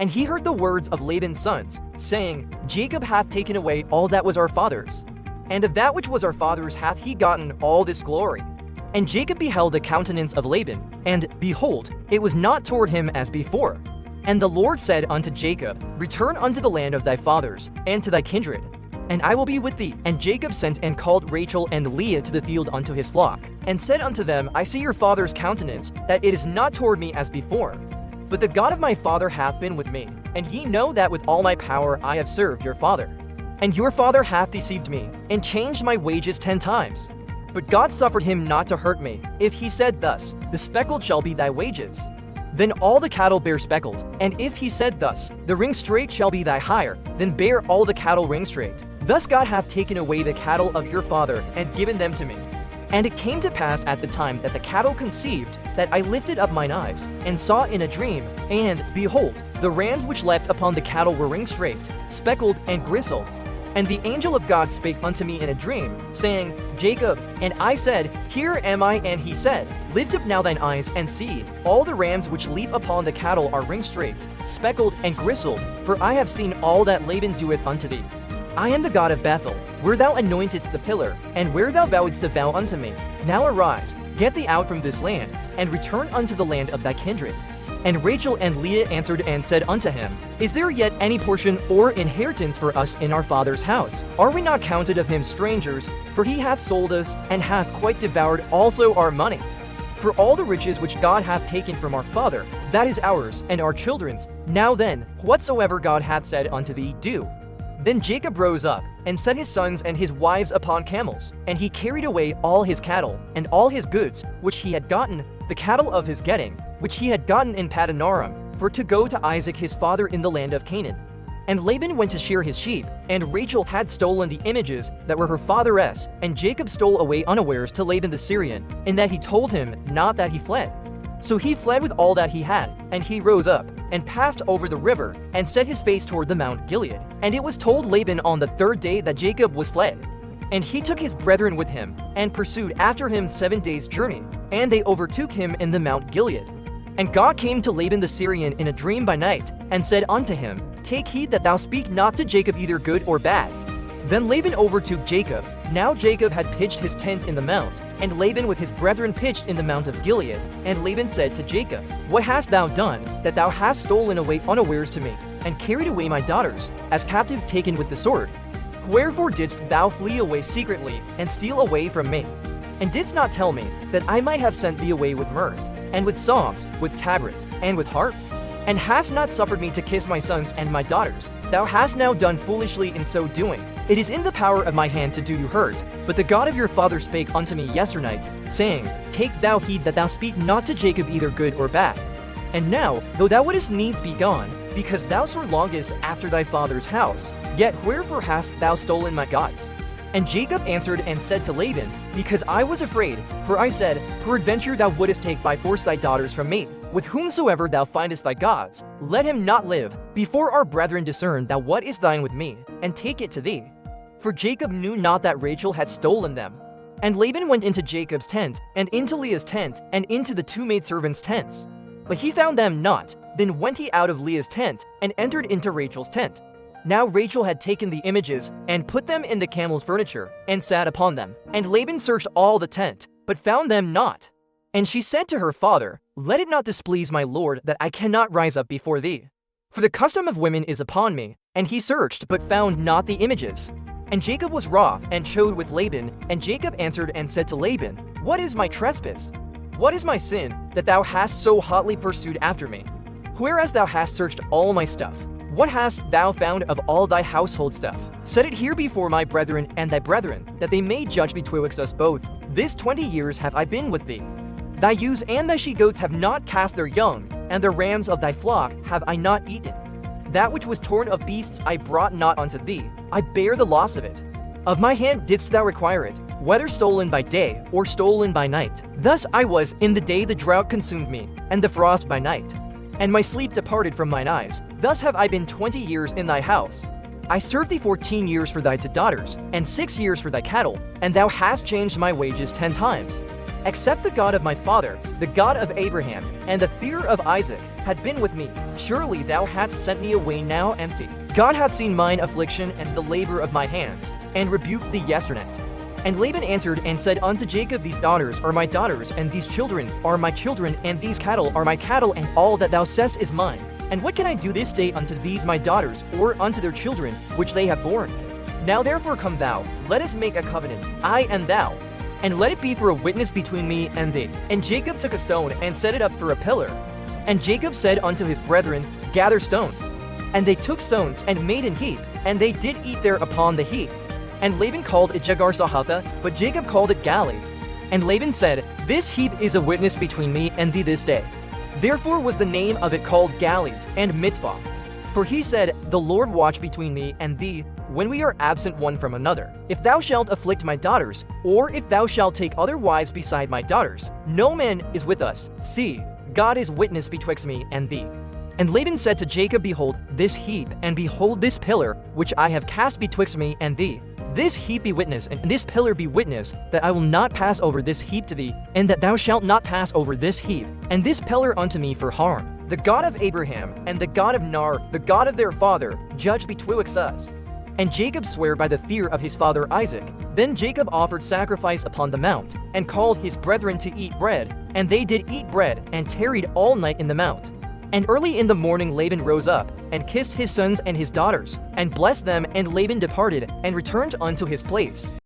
And he heard the words of Laban's sons, saying, Jacob hath taken away all that was our father's, and of that which was our father's hath he gotten all this glory. And Jacob beheld the countenance of Laban, and behold, it was not toward him as before. And the Lord said unto Jacob, Return unto the land of thy fathers, and to thy kindred, and I will be with thee. And Jacob sent and called Rachel and Leah to the field unto his flock, and said unto them, I see your father's countenance, that it is not toward me as before. But the God of my father hath been with me, and ye know that with all my power I have served your father. And your father hath deceived me, and changed my wages 10 times. But God suffered him not to hurt me, if he said thus, The speckled shall be thy wages. Then all the cattle bear speckled, and if he said thus, The ring straight shall be thy hire, then bear all the cattle ring straight. Thus God hath taken away the cattle of your father, and given them to me. And it came to pass at the time that the cattle conceived, that I lifted up mine eyes, and saw in a dream, and, behold, the rams which leapt upon the cattle were ring straight, speckled, and gristled. And the angel of God spake unto me in a dream, saying, Jacob. And I said, Here am I. And he said, Lift up now thine eyes, and see, all the rams which leap upon the cattle are ring straight, speckled, and gristled, for I have seen all that Laban doeth unto thee. I am the God of Bethel, where thou anointedst the pillar, and where thou vowedst a vow unto me. Now arise, get thee out from this land, and return unto the land of thy kindred. And Rachel and Leah answered and said unto him, Is there yet any portion or inheritance for us in our father's house? Are we not counted of him strangers? For he hath sold us, and hath quite devoured also our money. For all the riches which God hath taken from our father, that is ours and our children's. Now then, whatsoever God hath said unto thee, do. Then Jacob rose up, and set his sons and his wives upon camels, and he carried away all his cattle, and all his goods, which he had gotten, the cattle of his getting, which he had gotten in Padanaram, for to go to Isaac his father in the land of Canaan. And Laban went to shear his sheep, and Rachel had stolen the images that were her father's, and Jacob stole away unawares to Laban the Syrian, in that he told him not that he fled. So he fled with all that he had, and he rose up, and passed over the river, and set his face toward the Mount Gilead. And it was told Laban on the 3rd day that Jacob was fled. And he took his brethren with him, and pursued after him 7 days' journey, and they overtook him in the Mount Gilead. And God came to Laban the Syrian in a dream by night, and said unto him, Take heed that thou speak not to Jacob either good or bad. Then Laban overtook Jacob. Now Jacob had pitched his tent in the mount, and Laban with his brethren pitched in the mount of Gilead. And Laban said to Jacob, What hast thou done, that thou hast stolen away unawares to me, and carried away my daughters, as captives taken with the sword? Wherefore didst thou flee away secretly, and steal away from me? And didst not tell me, that I might have sent thee away with mirth, and with songs, with tabret, and with harp? And hast not suffered me to kiss my sons and my daughters? Thou hast now done foolishly in so doing. It is in the power of my hand to do you hurt. But the God of your father spake unto me yesternight, saying, Take thou heed that thou speak not to Jacob either good or bad. And now, though thou wouldest needs be gone, because thou so longest after thy father's house, yet wherefore hast thou stolen my gods? And Jacob answered and said to Laban, Because I was afraid, for I said, Peradventure thou wouldest take by force thy daughters from me. With whomsoever thou findest thy gods, let him not live, before our brethren discern that what is thine with me, and take it to thee. For Jacob knew not that Rachel had stolen them. And Laban went into Jacob's tent, and into Leah's tent, and into the 2 maidservants' tents. But he found them not. Then went he out of Leah's tent, and entered into Rachel's tent. Now Rachel had taken the images, and put them in the camel's furniture, and sat upon them. And Laban searched all the tent, but found them not. And she said to her father, Let it not displease my lord that I cannot rise up before thee. For the custom of women is upon me. And he searched, but found not the images. And Jacob was wroth, and chode with Laban. And Jacob answered and said to Laban, What is my trespass? What is my sin, that thou hast so hotly pursued after me? Whereas thou hast searched all my stuff, what hast thou found of all thy household stuff? Set it here before my brethren and thy brethren, that they may judge betwixt us both. This 20 years have I been with thee. Thy ewes and thy she-goats have not cast their young, and the rams of thy flock have I not eaten. That which was torn of beasts I brought not unto thee, I bear the loss of it. Of my hand didst thou require it, whether stolen by day or stolen by night. Thus I was in the day the drought consumed me, and the frost by night. And my sleep departed from mine eyes. Thus have I been 20 years in thy house. I served thee 14 years for thy daughters, and 6 years for thy cattle, and thou hast changed my wages 10 times. Except the God of my father, the God of Abraham, and the fear of Isaac, had been with me. Surely thou hadst sent me away now empty. God hath seen mine affliction and the labor of my hands, and rebuked thee yesternight. And Laban answered and said unto Jacob, These daughters are my daughters, and these children are my children, and these cattle are my cattle, and all that thou seest is mine. And what can I do this day unto these my daughters, or unto their children, which they have borne? Now therefore come thou, let us make a covenant, I and thou, and let it be for a witness between me and thee. And Jacob took a stone and set it up for a pillar. And Jacob said unto his brethren, Gather stones. And they took stones and made an heap, and they did eat there upon the heap. And Laban called it Jegar-sahapha, but Jacob called it Galeed. And Laban said, This heap is a witness between me and thee this day. Therefore was the name of it called Galeed and Mitzpah. For he said, The Lord watch between me and thee, when we are absent one from another. If thou shalt afflict my daughters, or if thou shalt take other wives beside my daughters, no man is with us. See, God is witness betwixt me and thee. And Laban said to Jacob, Behold this heap, and behold this pillar, which I have cast betwixt me and thee. This heap be witness, and this pillar be witness, that I will not pass over this heap to thee, and that thou shalt not pass over this heap, and this pillar unto me for harm. The God of Abraham, and the God of Nar, the God of their father, judge betwixt us. And Jacob sware by the fear of his father Isaac. Then Jacob offered sacrifice upon the mount, and called his brethren to eat bread. And they did eat bread, and tarried all night in the mount. And early in the morning Laban rose up, and kissed his sons and his daughters, and blessed them, and Laban departed, and returned unto his place.